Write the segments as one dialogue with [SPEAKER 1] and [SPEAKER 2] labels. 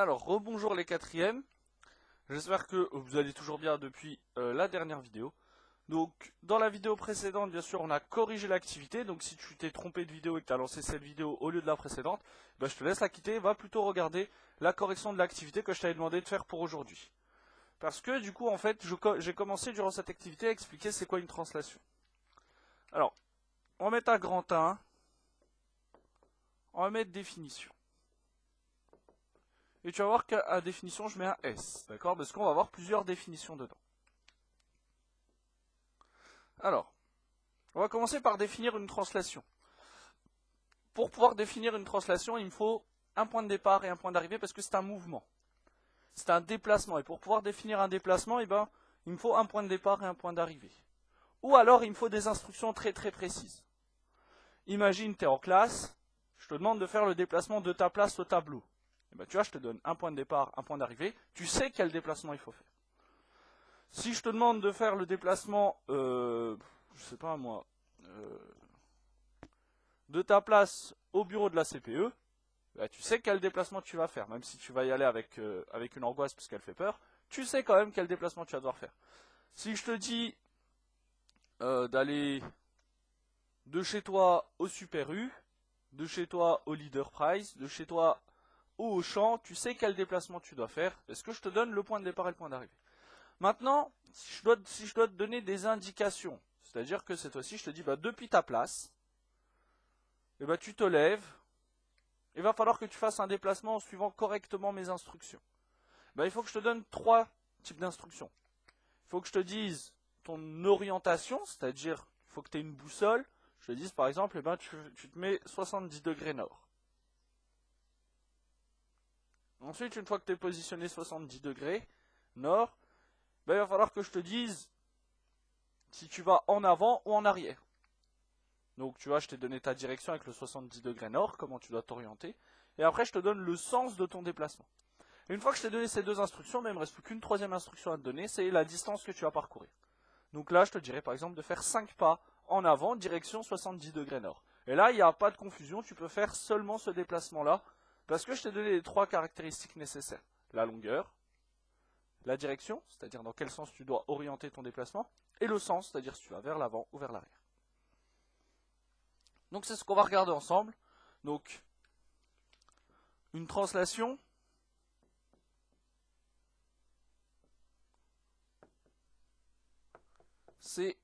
[SPEAKER 1] Alors, rebonjour les quatrièmes. J'espère que vous allez toujours bien depuis la dernière vidéo. Donc, dans la vidéo précédente, bien sûr, on a corrigé l'activité. Donc, si tu t'es trompé de vidéo et que tu as lancé cette vidéo au lieu de la précédente, ben, je te laisse la quitter. Va plutôt regarder la correction de l'activité que je t'avais demandé de faire pour aujourd'hui. Parce que, du coup, en fait, j'ai commencé durant cette activité à expliquer c'est quoi une translation. Alors, on va mettre un grand 1. On va mettre définition. Et tu vas voir qu'à définition, je mets un S, d'accord? Parce qu'on va avoir plusieurs définitions dedans. Alors, on va commencer par définir une translation. Pour pouvoir définir une translation, il me faut un point de départ et un point d'arrivée parce que c'est un mouvement. C'est un déplacement. Et pour pouvoir définir un déplacement, il me faut un point de départ et un point d'arrivée. Ou alors, il me faut des instructions très très précises. Imagine, tu es en classe, je te demande de faire le déplacement de ta place au tableau. Et ben, tu vois, je te donne un point de départ, un point d'arrivée. Tu sais quel déplacement il faut faire. Si je te demande de faire le déplacement, je sais pas moi, de ta place au bureau de la CPE, bah, tu sais quel déplacement tu vas faire, même si tu vas y aller avec une angoisse parce qu'elle fait peur, tu sais quand même quel déplacement tu vas devoir faire. Si je te dis d'aller de chez toi au Super U, de chez toi au Leader Prize, de chez toi au Auchan, tu sais quel déplacement tu dois faire, parce que je te donne le point de départ et le point d'arrivée. Maintenant, si je dois te donner des indications, c'est-à-dire que cette fois-ci, je te dis, bah, depuis ta place, et bah, tu te lèves, il va falloir que tu fasses un déplacement en suivant correctement mes instructions. Bah, il faut que je te donne 3 types d'instructions. Il faut que je te dise ton orientation, c'est-à-dire il faut que tu aies une boussole. Je te dise par exemple, eh ben, tu te mets 70 degrés nord. Ensuite, une fois que tu es positionné 70 degrés nord, ben, il va falloir que je te dise si tu vas en avant ou en arrière. Donc tu vois, je t'ai donné ta direction avec le 70 degrés nord, comment tu dois t'orienter. Et après, je te donne le sens de ton déplacement. Et une fois que je t'ai donné ces 2 instructions, ben, il ne me reste plus qu'une 3e instruction à te donner, c'est la distance que tu vas parcourir. Donc là, je te dirais par exemple de faire 5 pas en avant, direction 70 degrés nord. Et là, il n'y a pas de confusion, tu peux faire seulement ce déplacement-là, parce que je t'ai donné les 3 caractéristiques nécessaires. La longueur, la direction, c'est-à-dire dans quel sens tu dois orienter ton déplacement, et le sens, c'est-à-dire si tu vas vers l'avant ou vers l'arrière. Donc c'est ce qu'on va regarder ensemble. Donc, une translation, c'est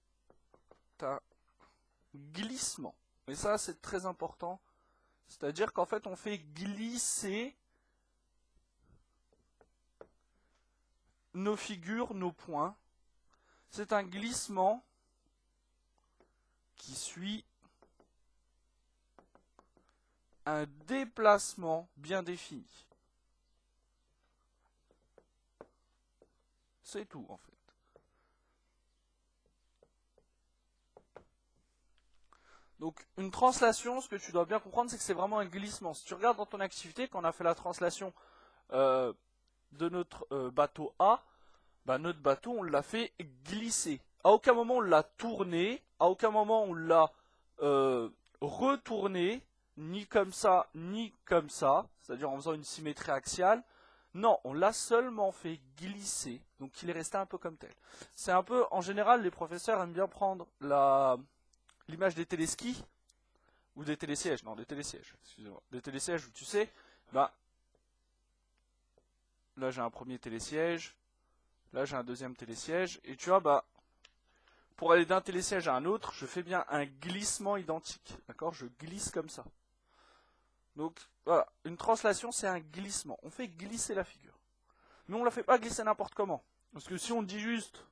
[SPEAKER 1] un glissement. Et ça, c'est très important. C'est-à-dire qu'en fait, on fait glisser nos figures, nos points. C'est un glissement qui suit un déplacement bien défini. C'est tout en fait. Donc une translation, ce que tu dois bien comprendre, c'est que c'est vraiment un glissement. Si tu regardes dans ton activité, quand on a fait la translation de notre bateau A, bah, notre bateau, on l'a fait glisser. À aucun moment on l'a tourné, à aucun moment on l'a retourné, ni comme ça, ni comme ça, c'est-à-dire en faisant une symétrie axiale. Non, on l'a seulement fait glisser, donc il est resté un peu comme tel. C'est un peu, en général, les professeurs aiment bien prendre l'image des téléskis, ou des télésièges, non, des télésièges, excusez-moi, des télésièges où tu sais, bah, là j'ai un premier télésiège, là j'ai un deuxième télésiège, et tu vois, bah, pour aller d'un télésiège à un autre, je fais bien un glissement identique, d'accord? Je glisse comme ça. Donc, voilà, une translation, c'est un glissement. On fait glisser la figure. Mais on ne la fait pas glisser n'importe comment. Parce que si on dit juste...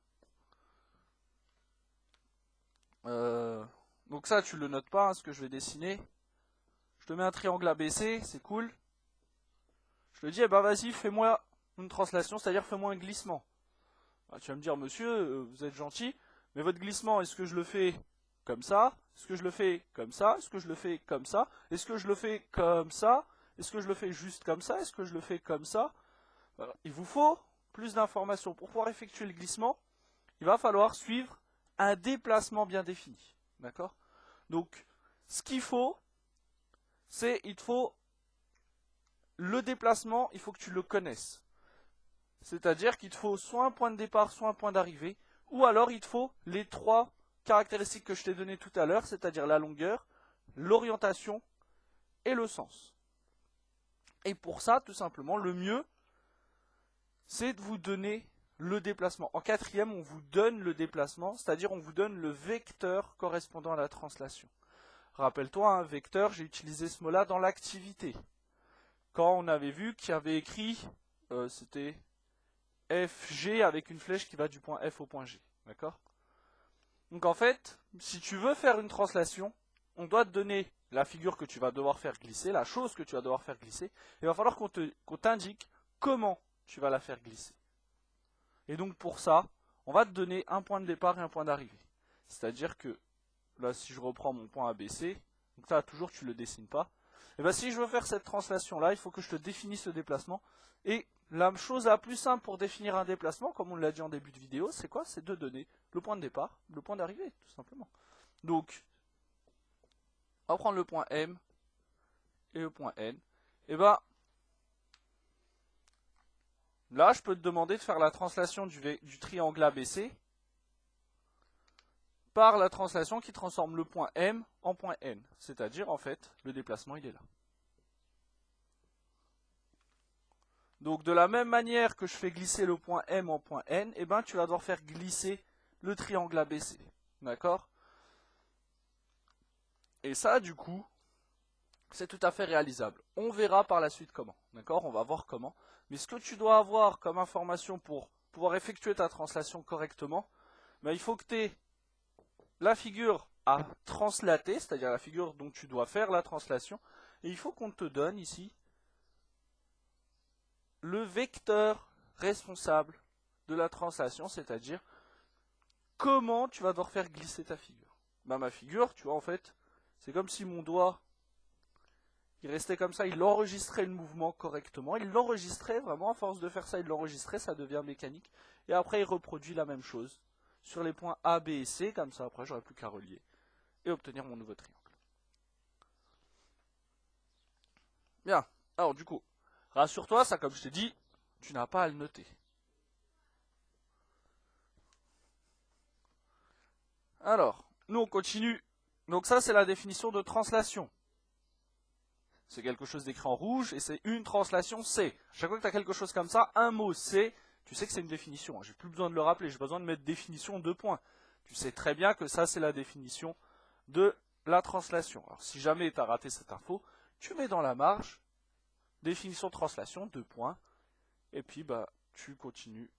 [SPEAKER 1] donc ça, tu le notes pas, hein, ce que je vais dessiner. Je te mets un triangle ABC, c'est cool. Je te dis, eh ben vas-y, fais-moi une translation, c'est-à-dire fais-moi un glissement. Ah, tu vas me dire, monsieur, vous êtes gentil, mais votre glissement, est-ce que je le fais comme ça? Est-ce que je le fais comme ça? Est-ce que je le fais comme ça? Est-ce que je le fais comme ça? Est-ce que je le fais juste comme ça? Est-ce que je le fais comme ça? Voilà. Il vous faut plus d'informations. Pour pouvoir effectuer le glissement, il va falloir suivre un déplacement bien défini. D'accord? Donc, ce qu'il faut, c'est il te faut le déplacement, il faut que tu le connaisses. C'est-à-dire qu'il te faut soit un point de départ, soit un point d'arrivée, ou alors il te faut les 3 caractéristiques que je t'ai données tout à l'heure, c'est-à-dire la longueur, l'orientation et le sens. Et pour ça, tout simplement, le mieux, c'est de vous donner le déplacement. En 4e, on vous donne le déplacement, c'est-à-dire on vous donne le vecteur correspondant à la translation. Rappelle-toi, un vecteur, j'ai utilisé ce mot-là dans l'activité. Quand on avait vu qu'il y avait écrit, c'était FG avec une flèche qui va du point F au point G. D'accord ? Donc en fait, si tu veux faire une translation, on doit te donner la figure que tu vas devoir faire glisser, la chose que tu vas devoir faire glisser, et il va falloir qu'on t'indique comment tu vas la faire glisser. Et donc pour ça, on va te donner un point de départ et un point d'arrivée. C'est-à-dire que, là si je reprends mon point ABC, donc là toujours tu ne le dessines pas, et bien si je veux faire cette translation-là, il faut que je te définisse le déplacement, et la chose la plus simple pour définir un déplacement, comme on l'a dit en début de vidéo, c'est quoi? C'est de donner le point de départ, le point d'arrivée, tout simplement. Donc, on va prendre le point M et le point N. Et bien, là, je peux te demander de faire la translation du triangle ABC par la translation qui transforme le point M en point N. C'est-à-dire, en fait, le déplacement, il est là. Donc, de la même manière que je fais glisser le point M en point N, eh ben, tu vas devoir faire glisser le triangle ABC. D'accord ? Et ça, du coup, c'est tout à fait réalisable. On verra par la suite comment. D'accord ? On va voir comment. Mais ce que tu dois avoir comme information pour pouvoir effectuer ta translation correctement, ben, il faut que tu aies la figure à translater, c'est-à-dire la figure dont tu dois faire la translation, et il faut qu'on te donne ici le vecteur responsable de la translation, c'est-à-dire comment tu vas devoir faire glisser ta figure. Ben, ma figure, tu vois, en fait, c'est comme si mon doigt, il restait comme ça, il enregistrait le mouvement correctement, il l'enregistrait vraiment, à force de faire ça, il l'enregistrait, ça devient mécanique, et après il reproduit la même chose sur les points A, B et C, comme ça après j'aurai plus qu'à relier, et obtenir mon nouveau triangle. Bien, alors du coup, rassure-toi, ça comme je t'ai dit, tu n'as pas à le noter. Alors, nous on continue. Donc ça c'est la définition de translation. C'est quelque chose d'écrit en rouge et c'est une translation C. Chaque fois que tu as quelque chose comme ça, un mot C, tu sais que c'est une définition. J'ai plus besoin de le rappeler, j'ai besoin de mettre définition 2 points. Tu sais très bien que ça c'est la définition de la translation. Alors si jamais tu as raté cette info, tu mets dans la marge définition translation 2 points et puis bah tu continues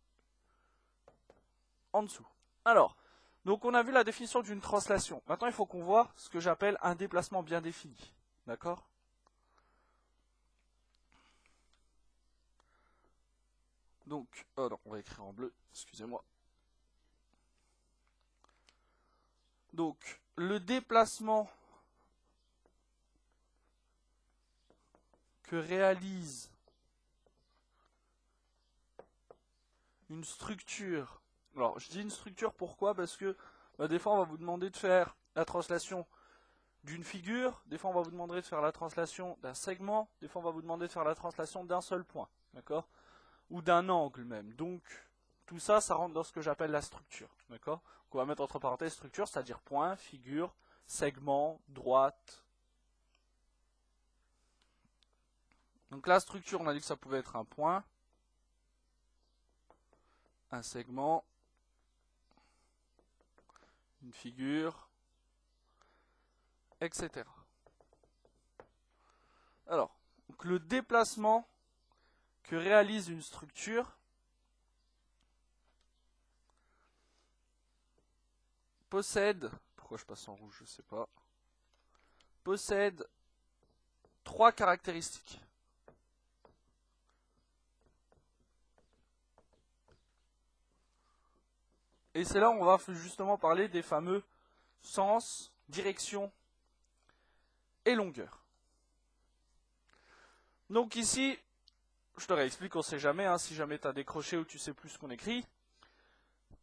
[SPEAKER 1] en dessous. Alors, donc on a vu la définition d'une translation. Maintenant il faut qu'on voit ce que j'appelle un déplacement bien défini. D'accord ? Donc, oh non, on va écrire en bleu, excusez-moi. Donc, le déplacement que réalise une structure. Alors, je dis une structure, pourquoi? Parce que des fois, on va vous demander de faire la translation d'une figure, des fois, on va vous demander de faire la translation d'un segment, des fois, on va vous demander de faire la translation d'un seul point, d'accord? Ou d'un angle même. Donc, tout ça, ça rentre dans ce que j'appelle la structure, d'accord? On va mettre entre parenthèses structure, c'est-à-dire point, figure, segment, droite. Donc la structure, on a dit que ça pouvait être un point, un segment, une figure, etc. Alors, donc le déplacement que réalise une structure possède, pourquoi je passe en rouge, je ne sais pas, possède 3 caractéristiques. Et c'est là où on va justement parler des fameux sens, direction et longueur. Donc ici, je te réexplique, on ne sait jamais, si jamais tu as décroché ou tu sais plus ce qu'on écrit,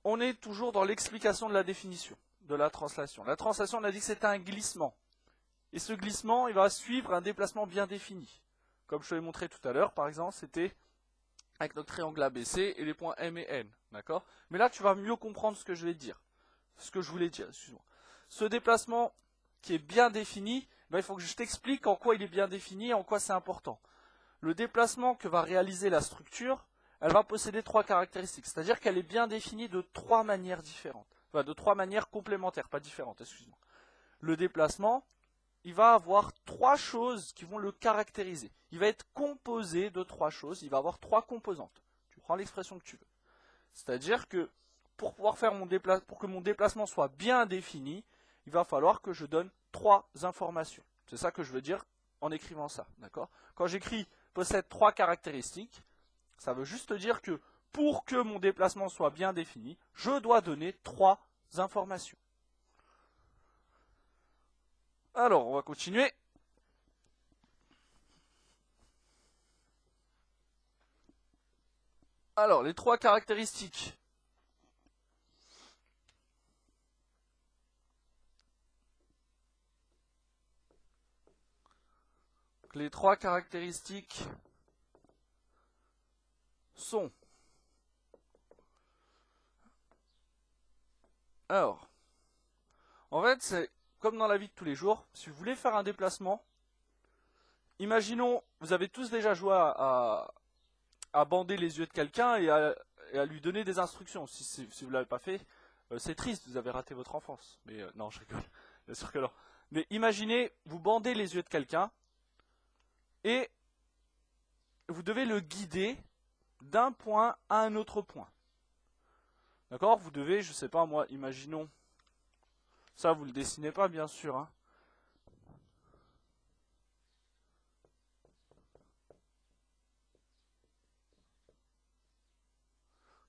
[SPEAKER 1] on est toujours dans l'explication de la définition, de la translation. La translation, on a dit que c'était un glissement. Et ce glissement, il va suivre un déplacement bien défini. comme je te l'ai montré tout à l'heure, par exemple, c'était avec notre triangle ABC et les points M et N, d'accord? Mais là, tu vas mieux comprendre ce que je vais te dire, ce que je voulais dire, excuse-moi. Ce déplacement qui est bien défini, ben, il faut que je t'explique en quoi il est bien défini et en quoi c'est important. Le déplacement que va réaliser la structure, elle va posséder 3 caractéristiques, c'est-à-dire qu'elle est bien définie de 3 manières différentes, enfin de 3 manières complémentaires, pas différentes, excuse-moi. Le déplacement, il va avoir 3 choses qui vont le caractériser. Il va être composé de 3 choses, il va avoir 3 composantes. Tu prends l'expression que tu veux. C'est-à-dire que pour pouvoir faire pour que mon déplacement soit bien défini, il va falloir que je donne 3 informations. C'est ça que je veux dire en écrivant ça, d'accord? Quand j'écris possède 3 caractéristiques, ça veut juste dire que pour que mon déplacement soit bien défini, je dois donner 3 informations. Alors, on va continuer. Alors, les 3 caractéristiques. Les 3 caractéristiques sont... Alors, en fait, c'est comme dans la vie de tous les jours. Si vous voulez faire un déplacement, imaginons, vous avez tous déjà joué à bander les yeux de quelqu'un et à lui donner des instructions. Si vous ne l'avez pas fait, c'est triste, vous avez raté votre enfance. Mais non, je rigole, bien sûr que non. Mais imaginez, vous bandez les yeux de quelqu'un et vous devez le guider d'un point à un autre point. D'accord? Vous devez, je sais pas moi, imaginons, ça vous le dessinez pas bien sûr, hein.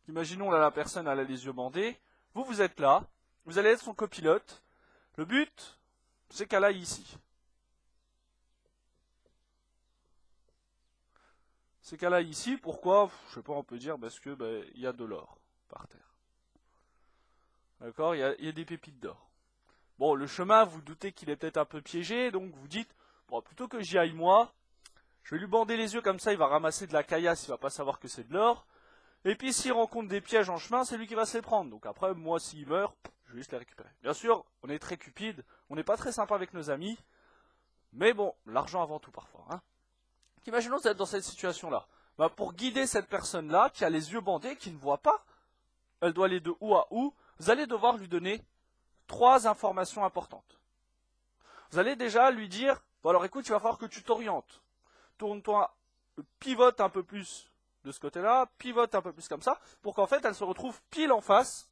[SPEAKER 1] Imaginons là la personne elle a les yeux bandés, vous êtes là, vous allez être son copilote. Le but, c'est qu'elle aille ici. C'est qu'elle aille ici, pourquoi? Je sais pas, on peut dire parce que il y a de l'or par terre. D'accord? Il y a des pépites d'or. Bon, le chemin, vous doutez qu'il est peut-être un peu piégé, donc vous dites, bon, plutôt que j'y aille moi, je vais lui bander les yeux comme ça, il va ramasser de la caillasse, il va pas savoir que c'est de l'or. Et puis s'il rencontre des pièges en chemin, c'est lui qui va se les prendre. Donc après, moi, s'il meurt, je vais juste les récupérer. Bien sûr, on est très cupide, on n'est pas très sympa avec nos amis, mais bon, l'argent avant tout parfois. Hein. Imaginons que vous êtes dans cette situation-là. Bah, pour guider cette personne-là, qui a les yeux bandés, qui ne voit pas, elle doit aller de où à où, vous allez devoir lui donner 3 informations importantes. Vous allez déjà lui dire, bon alors écoute, il va falloir que tu t'orientes. Tourne-toi, pivote un peu plus de ce côté-là, pivote un peu plus comme ça, pour qu'en fait elle se retrouve pile en face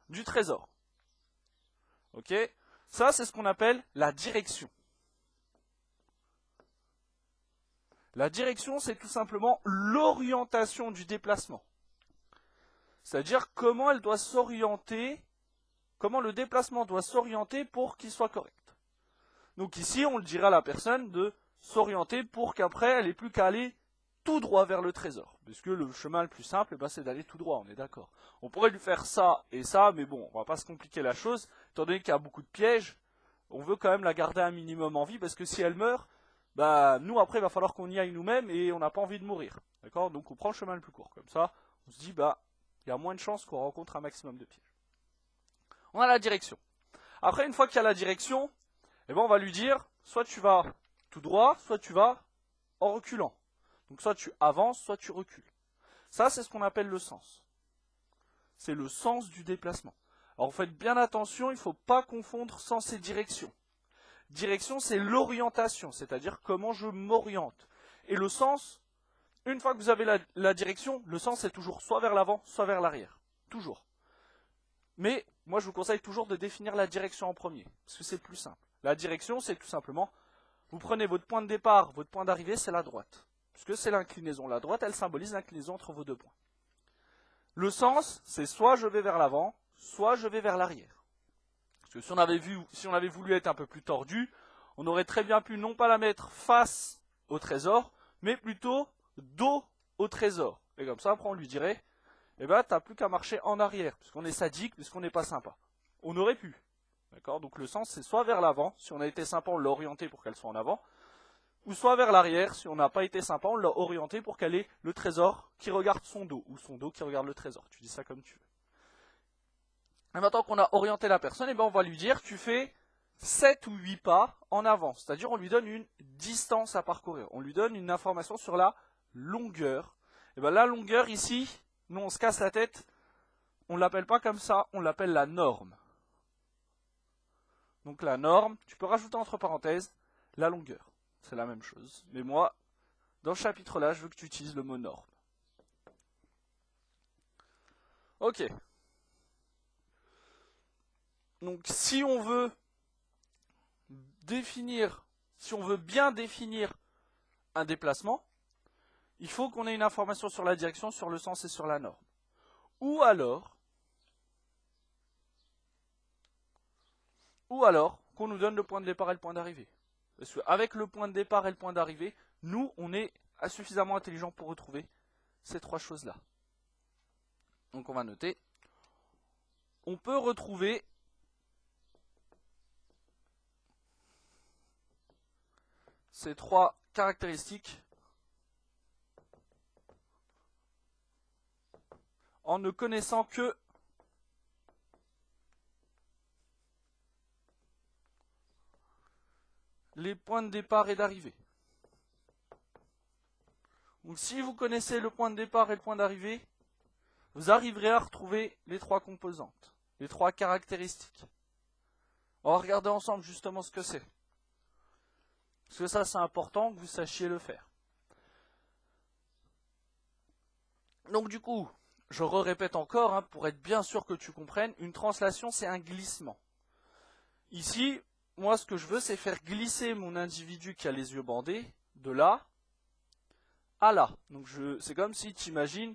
[SPEAKER 1] du trésor. Ok? Ça, c'est ce qu'on appelle la direction. La direction, c'est tout simplement l'orientation du déplacement. C'est-à-dire comment elle doit s'orienter, comment le déplacement doit s'orienter pour qu'il soit correct. Donc ici, on le dira à la personne de s'orienter pour qu'après, elle n'ait plus qu'à aller tout droit vers le trésor. Parce que le chemin le plus simple, c'est d'aller tout droit, on est d'accord. On pourrait lui faire ça et ça, mais bon, on va pas se compliquer la chose. Étant donné qu'il y a beaucoup de pièges, on veut quand même la garder un minimum en vie, parce que si elle meurt, nous après, il va falloir qu'on y aille nous-mêmes et on n'a pas envie de mourir. D'accord? Donc on prend le chemin le plus court. Comme ça, on se dit, il y a moins de chances qu'on rencontre un maximum de pièges. On a la direction. Après, une fois qu'il y a la direction, on va lui dire, soit tu vas tout droit, soit tu vas en reculant. Donc soit tu avances, soit tu recules. Ça, c'est ce qu'on appelle le sens. C'est le sens du déplacement. Alors faites bien attention, il ne faut pas confondre sens et direction. Direction, c'est l'orientation, c'est-à-dire comment je m'oriente. Et le sens, une fois que vous avez la direction, le sens est toujours soit vers l'avant, soit vers l'arrière. Toujours. Mais moi, je vous conseille toujours de définir la direction en premier, parce que c'est plus simple. La direction, c'est tout simplement, vous prenez votre point de départ, votre point d'arrivée, c'est la droite. Puisque c'est l'inclinaison. La droite, elle symbolise l'inclinaison entre vos deux points. Le sens, c'est soit je vais vers l'avant, soit je vais vers l'arrière. Parce que si on avait voulu être un peu plus tordu, on aurait très bien pu non pas la mettre face au trésor, mais plutôt dos au trésor. Et comme ça, après, on lui dirait, t'as plus qu'à marcher en arrière, puisqu'on est sadique, puisqu'on n'est pas sympa. On aurait pu. D'accord? Donc le sens, c'est soit vers l'avant, si on a été sympa, on l'a orienté pour qu'elle soit en avant, ou soit vers l'arrière, si on n'a pas été sympa, on l'a orienté pour qu'elle ait le trésor qui regarde son dos, ou son dos qui regarde le trésor, tu dis ça comme tu veux. Et maintenant qu'on a orienté la personne, eh ben on va lui dire, tu fais 7 ou 8 pas en avant, c'est-à-dire on lui donne une distance à parcourir, on lui donne une information sur la longueur. Et bien la longueur ici, nous on se casse la tête, on ne l'appelle pas comme ça, on l'appelle la norme. Donc la norme, tu peux rajouter entre parenthèses la longueur, c'est la même chose. Mais moi, dans ce chapitre là, je veux que tu utilises le mot norme. Ok. Donc si on veut définir, si on veut bien définir un déplacement, il faut qu'on ait une information sur la direction, sur le sens et sur la norme. Ou alors qu'on nous donne le point de départ et le point d'arrivée. Parce qu'avec le point de départ et le point d'arrivée, nous, on est suffisamment intelligent pour retrouver ces trois choses-là. Donc on va noter. On peut retrouver ces trois caractéristiques en ne connaissant que les points de départ et d'arrivée. Donc si vous connaissez le point de départ et le point d'arrivée, vous arriverez à retrouver les trois composantes, les trois caractéristiques. On va regarder ensemble justement ce que c'est. Parce que ça c'est important que vous sachiez le faire. Donc du coup, je répète encore, hein, pour être bien sûr que tu comprennes, une translation c'est un glissement. Ici, moi ce que je veux c'est faire glisser mon individu qui a les yeux bandés de là à là. Donc c'est comme si tu imagines,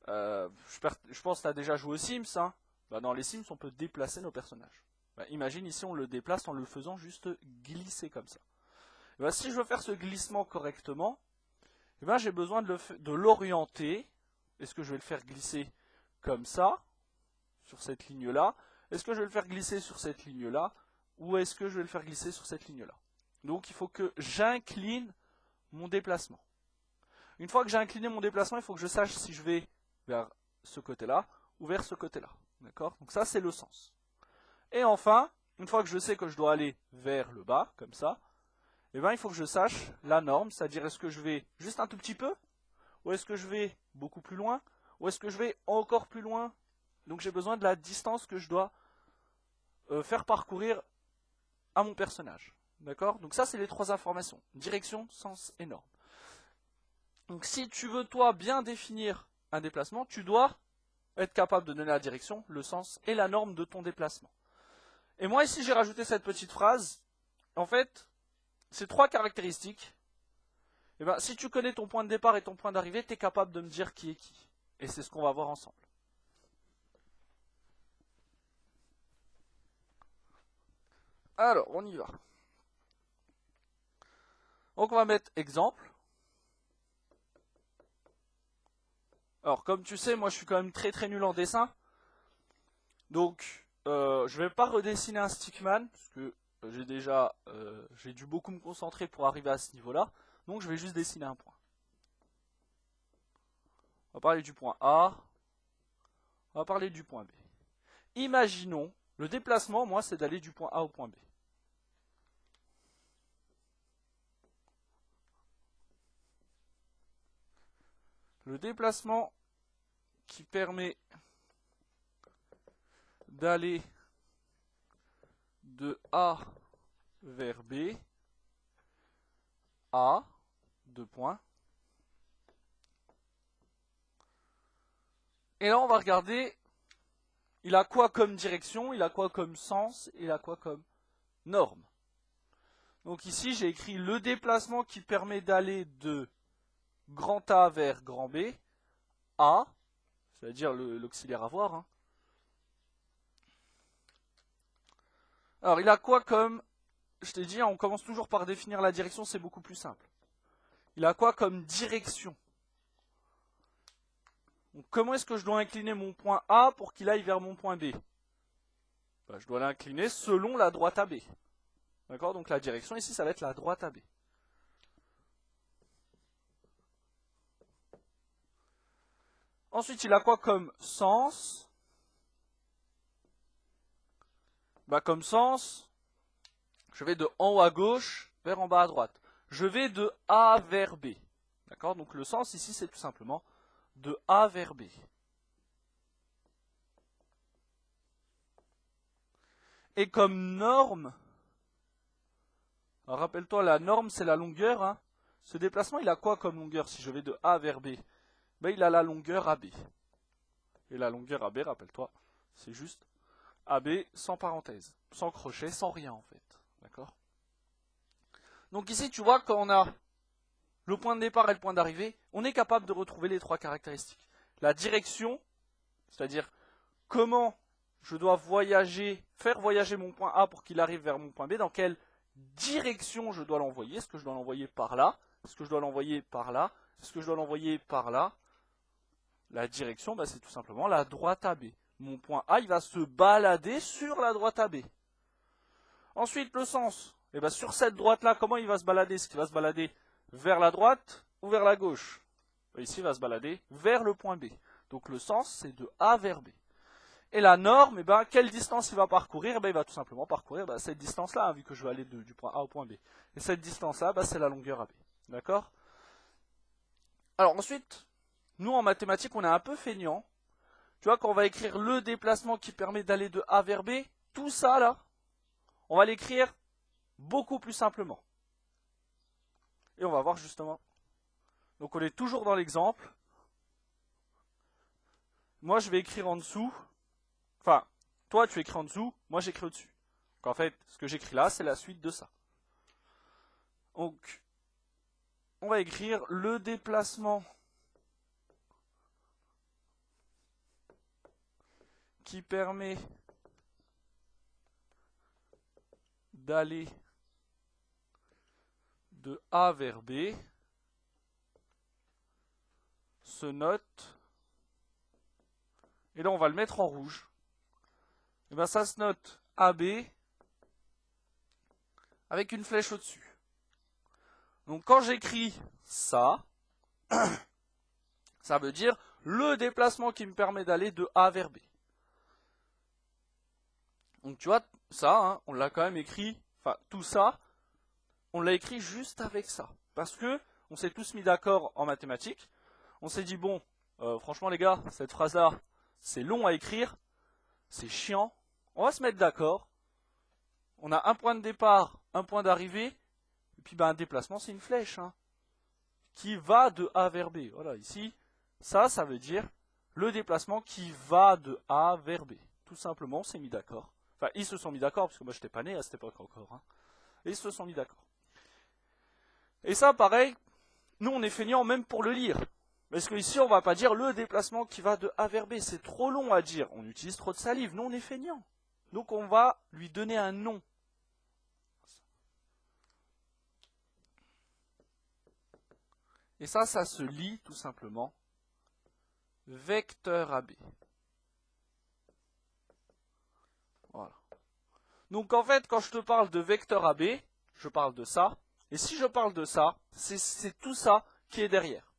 [SPEAKER 1] je pense que tu as déjà joué aux Sims, hein. Bah, dans les Sims on peut déplacer nos personnages. Bah, imagine ici on le déplace en le faisant juste glisser comme ça. Et bah, si je veux faire ce glissement correctement, et bah, j'ai besoin de l'orienter. Est-ce que je vais le faire glisser comme ça, sur cette ligne-là? Est-ce que je vais le faire glisser sur cette ligne-là? Ou est-ce que je vais le faire glisser sur cette ligne-là? Donc il faut que j'incline mon déplacement. Une fois que j'ai incliné mon déplacement, il faut que je sache si je vais vers ce côté-là ou vers ce côté-là. D'accord? Donc ça, c'est le sens. Et enfin, une fois que je sais que je dois aller vers le bas, comme ça, eh ben, il faut que je sache la norme, c'est-à-dire est-ce que je vais juste un tout petit peu, ou est-ce que je vais beaucoup plus loin, ou est-ce que je vais encore plus loin. Donc j'ai besoin de la distance que je dois faire parcourir à mon personnage. D'accord? Donc ça, c'est les trois informations. Direction, sens et norme. Donc si tu veux, toi, bien définir un déplacement, tu dois être capable de donner la direction, le sens et la norme de ton déplacement. Et moi, ici, j'ai rajouté cette petite phrase. En fait, ces trois caractéristiques, eh ben, si tu connais ton point de départ et ton point d'arrivée, tu es capable de me dire qui est qui. Et c'est ce qu'on va voir ensemble. Alors, on y va. Donc, on va mettre exemple. Alors, comme tu sais, moi, je suis quand même très nul en dessin. Donc, je vais pas redessiner un stickman, parce que j'ai dû beaucoup me concentrer pour arriver à ce niveau-là. Donc, je vais juste dessiner un point. On va parler du point A. On va parler du point B. Imaginons, le déplacement, moi, c'est d'aller du point A au point B. Le déplacement qui permet d'aller de A vers B, A, 2 points. Et là, on va regarder, il a quoi comme direction, il a quoi comme sens, il a quoi comme norme. Donc ici, j'ai écrit le déplacement qui permet d'aller de grand A vers grand B, A, c'est-à-dire l'auxiliaire avoir. Hein. Alors, il a quoi comme, je t'ai dit, on commence toujours par définir la direction, c'est beaucoup plus simple. Il a quoi comme direction? Donc, comment est-ce que je dois incliner mon point A pour qu'il aille vers mon point B? Je dois l'incliner selon la droite AB. D'accord? Donc la direction ici, ça va être la droite AB. Ensuite, il a quoi comme sens? Bah, comme sens, je vais de en haut à gauche vers en bas à droite. Je vais de A vers B. D'accord? Donc le sens ici, c'est tout simplement de A vers B. Et comme norme, rappelle-toi, la norme, c'est la longueur. Hein. Ce déplacement, il a quoi comme longueur si je vais de A vers B? Ben, il a la longueur AB. Et la longueur AB, rappelle-toi, c'est juste AB sans parenthèse, sans crochet, sans rien en fait. D'accord? Donc ici, tu vois, quand on a le point de départ et le point d'arrivée, on est capable de retrouver les trois caractéristiques. La direction, c'est-à-dire comment je dois voyager, faire voyager mon point A pour qu'il arrive vers mon point B, dans quelle direction je dois l'envoyer, est-ce que je dois l'envoyer par là, est-ce que je dois l'envoyer par là, est-ce que je dois l'envoyer par là. La direction, bah, c'est tout simplement la droite AB. Mon point A, il va se balader sur la droite AB. Ensuite, le sens. Et bah, sur cette droite-là, comment il va se balader? Est-ce qu'il va se balader vers la droite ou vers la gauche? Ici, il va se balader vers le point B. Donc le sens, c'est de A vers B. Et la norme, eh ben, quelle distance il va parcourir? Eh ben, il va tout simplement parcourir cette distance-là, hein, vu que je vais aller du point A au point B. Et cette distance-là, c'est la longueur AB. D'accord? Alors ensuite, nous en mathématiques, on est un peu feignant. Tu vois, quand on va écrire le déplacement qui permet d'aller de A vers B, tout ça là, on va l'écrire beaucoup plus simplement. Et on va voir justement. Donc on est toujours dans l'exemple. Moi je vais écrire en dessous. Enfin, toi tu écris en dessous, moi j'écris au-dessus. Donc en fait, ce que j'écris là, c'est la suite de ça. Donc, on va écrire le déplacement qui permet d'aller de A vers B se note. Et là, on va le mettre en rouge. Et bien, ça se note AB avec une flèche au-dessus. Donc, quand j'écris ça, ça veut dire le déplacement qui me permet d'aller de A vers B. Donc, tu vois, ça, hein, on l'a quand même écrit, enfin, tout ça, on l'a écrit juste avec ça. Parce que on s'est tous mis d'accord en mathématiques. On s'est dit, bon, franchement, les gars, cette phrase-là, c'est long à écrire, c'est chiant. On va se mettre d'accord. On a un point de départ, un point d'arrivée, et puis un déplacement, c'est une flèche, hein, qui va de A vers B. Voilà, ici, ça veut dire le déplacement qui va de A vers B. Tout simplement, on s'est mis d'accord. Enfin, ils se sont mis d'accord, parce que moi, je n'étais pas né à cette époque encore. Hein. Et ils se sont mis d'accord. Et ça, pareil, nous, on est feignants même pour le lire. Parce qu'ici, on ne va pas dire le déplacement qui va de A vers B. C'est trop long à dire. On utilise trop de salive. Nous, on est feignants. Donc, on va lui donner un nom. Et ça se lit tout simplement vecteur AB. Voilà. Donc, en fait, quand je te parle de vecteur AB, je parle de ça. Et si je parle de ça, c'est tout ça qui est derrière.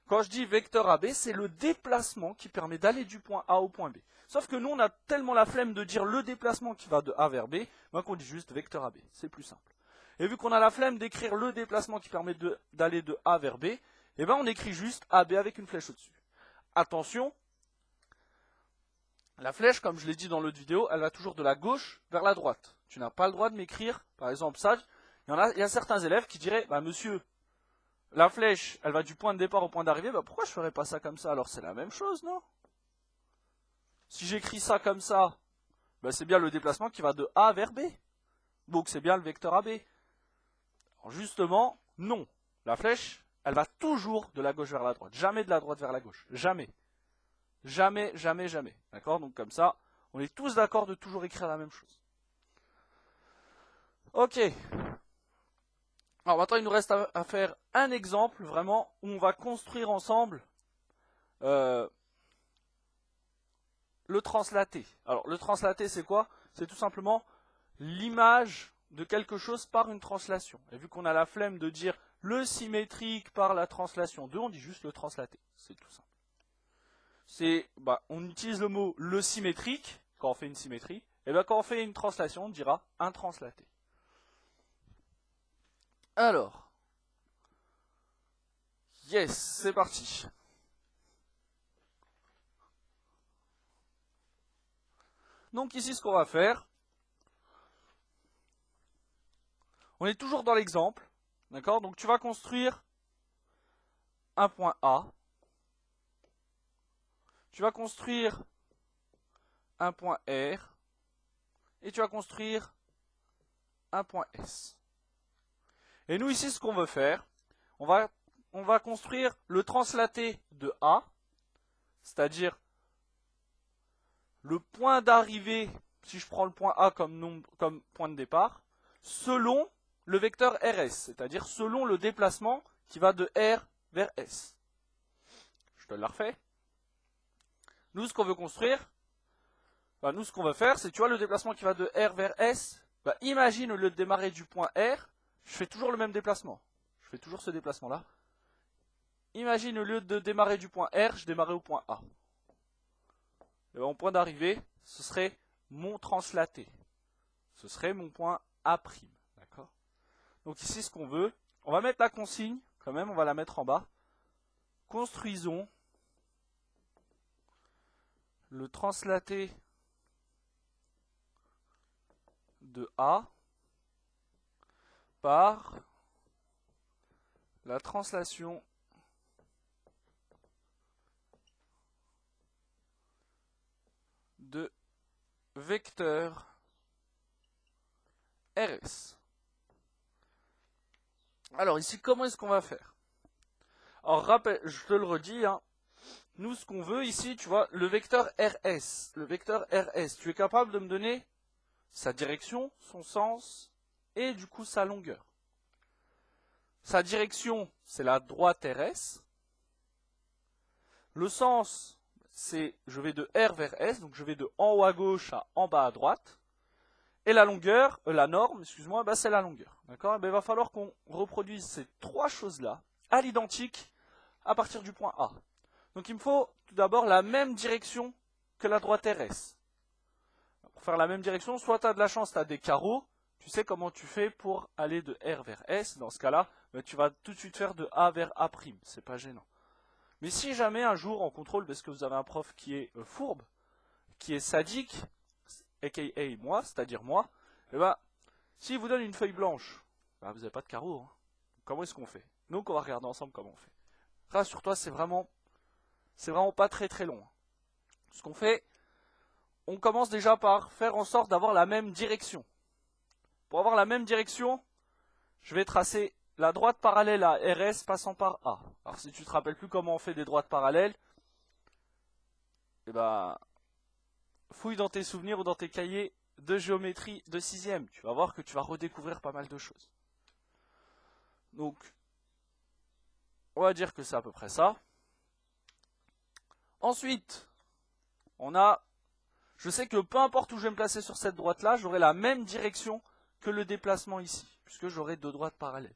[SPEAKER 1] Quand je dis vecteur AB, c'est le déplacement qui permet d'aller du point A au point B. Sauf que nous, on a tellement la flemme de dire le déplacement qui va de A vers B, qu'on dit juste vecteur AB. C'est plus simple. Et vu qu'on a la flemme d'écrire le déplacement qui permet d'aller de A vers B, on écrit juste AB avec une flèche au-dessus. Attention, la flèche, comme je l'ai dit dans l'autre vidéo, elle va toujours de la gauche vers la droite. Tu n'as pas le droit de m'écrire, par exemple ça, il y a certains élèves qui diraient, monsieur, la flèche, elle va du point de départ au point d'arrivée, pourquoi je ne ferais pas ça comme ça? Alors c'est la même chose, non? Si j'écris ça comme ça, c'est bien le déplacement qui va de A vers B. Donc c'est bien le vecteur AB. Alors justement, non. La flèche, elle va toujours de la gauche vers la droite. Jamais de la droite vers la gauche. Jamais. Jamais, jamais, jamais. D'accord? Donc comme ça, on est tous d'accord de toujours écrire la même chose. Ok. Alors maintenant, il nous reste à faire un exemple, vraiment, où on va construire ensemble le translaté. Alors, le translaté, c'est quoi? C'est tout simplement l'image de quelque chose par une translation. Et vu qu'on a la flemme de dire le symétrique par la translation 2, on dit juste le translaté. C'est tout simple. on utilise le mot le symétrique quand on fait une symétrie. Et bien quand on fait une translation, on dira un translaté. Alors, yes, c'est parti. Donc ici, ce qu'on va faire, on est toujours dans l'exemple, d'accord? Donc tu vas construire un point A, tu vas construire un point R, et tu vas construire un point S. Et nous ici, ce qu'on veut faire, on va construire le translaté de A, c'est-à-dire le point d'arrivée, si je prends le point A comme point de départ, selon le vecteur RS, c'est-à-dire selon le déplacement qui va de R vers S. Je te le refais. Nous, ce qu'on veut construire, nous, ce qu'on veut faire, c'est, tu vois, le déplacement qui va de R vers S, imagine, au lieu de démarrer du point R, je fais toujours le même déplacement. Je fais toujours ce déplacement-là. Imagine, au lieu de démarrer du point R, je démarrais au point A. Et mon point d'arrivée, ce serait mon translaté. Ce serait mon point A'. D'accord ? Donc ici, ce qu'on veut, on va mettre la consigne, quand même, on va la mettre en bas. Construisons le translaté de A par la translation de vecteur RS. Alors ici, comment est-ce qu'on va faire? Alors rappel, je te le redis, hein, nous ce qu'on veut ici, tu vois, le vecteur RS, tu es capable de me donner sa direction, son sens et du coup sa longueur. Sa direction, c'est la droite RS. Le sens, c'est je vais de R vers S, donc je vais de en haut à gauche à en bas à droite. Et la longueur, la norme, excuse-moi, c'est la longueur. D'accord? Il va falloir qu'on reproduise ces trois choses-là à l'identique à partir du point A. Donc il me faut tout d'abord la même direction que la droite RS. Pour faire la même direction, soit tu as de la chance, tu as des carreaux, tu sais comment tu fais pour aller de R vers S. Dans ce cas-là, tu vas tout de suite faire de A vers A', c'est pas gênant. Mais si jamais un jour en contrôle, parce que vous avez un prof qui est fourbe, qui est sadique, aka moi, c'est-à-dire moi, et s'il vous donne une feuille blanche, vous n'avez pas de carreaux. Hein. Comment est-ce qu'on fait? Donc on va regarder ensemble comment on fait. Rassure-toi, c'est vraiment pas très très long. Ce qu'on fait, on commence déjà par faire en sorte d'avoir la même direction. Pour avoir la même direction, je vais tracer la droite parallèle à RS passant par A. Alors si tu ne te rappelles plus comment on fait des droites parallèles, fouille dans tes souvenirs ou dans tes cahiers de géométrie de 6e. Tu vas voir que tu vas redécouvrir pas mal de choses. Donc, on va dire que c'est à peu près ça. Ensuite, je sais que peu importe où je vais me placer sur cette droite-là, j'aurai la même direction que le déplacement ici, puisque j'aurai deux droites parallèles.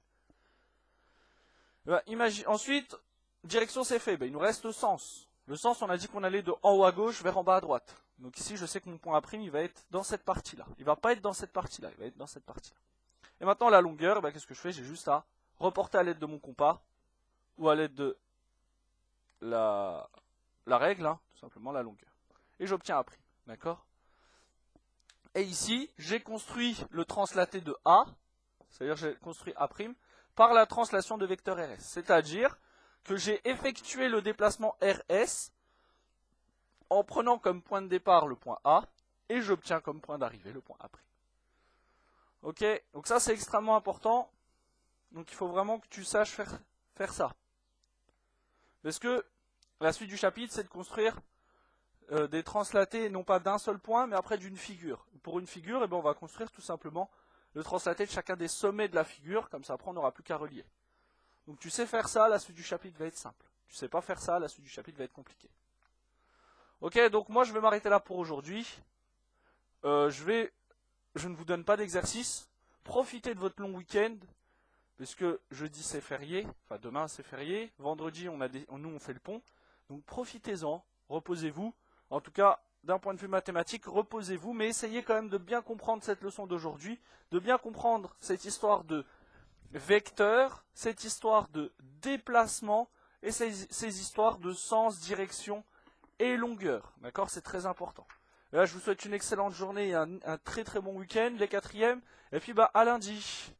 [SPEAKER 1] Ensuite, direction c'est fait, il nous reste le sens. Le sens, on a dit qu'on allait de en haut à gauche vers en bas à droite. Donc ici, je sais que mon point A', il va être dans cette partie-là. Il ne va pas être dans cette partie-là, il va être dans cette partie-là. Et maintenant, la longueur, qu'est-ce que je fais? J'ai juste à reporter à l'aide de mon compas, ou à l'aide de la règle, hein, tout simplement la longueur. Et j'obtiens A', d'accord? Et ici, j'ai construit le translaté de A, c'est-à-dire j'ai construit A', par la translation de vecteur RS. C'est-à-dire que j'ai effectué le déplacement RS en prenant comme point de départ le point A, et j'obtiens comme point d'arrivée le point A'. Ok, donc ça c'est extrêmement important. Donc il faut vraiment que tu saches faire ça. Parce que la suite du chapitre, c'est de construire des translatés, non pas d'un seul point, mais après d'une figure. Pour une figure, on va construire tout simplement le translaté de chacun des sommets de la figure, comme ça après on n'aura plus qu'à relier. Donc tu sais faire ça, la suite du chapitre va être simple. Tu sais pas faire ça, la suite du chapitre va être compliquée. Ok, donc moi je vais m'arrêter là pour aujourd'hui. Je ne vous donne pas d'exercice. Profitez de votre long week-end, puisque jeudi c'est férié, enfin demain c'est férié, vendredi nous on fait le pont, donc profitez-en, reposez-vous. En tout cas, d'un point de vue mathématique, reposez-vous, mais essayez quand même de bien comprendre cette leçon d'aujourd'hui, de bien comprendre cette histoire de vecteur, cette histoire de déplacement et ces histoires de sens, direction et longueur. D'accord? C'est très important. Et là, je vous souhaite une excellente journée et un très très bon week-end, les quatrièmes. Et puis, à lundi.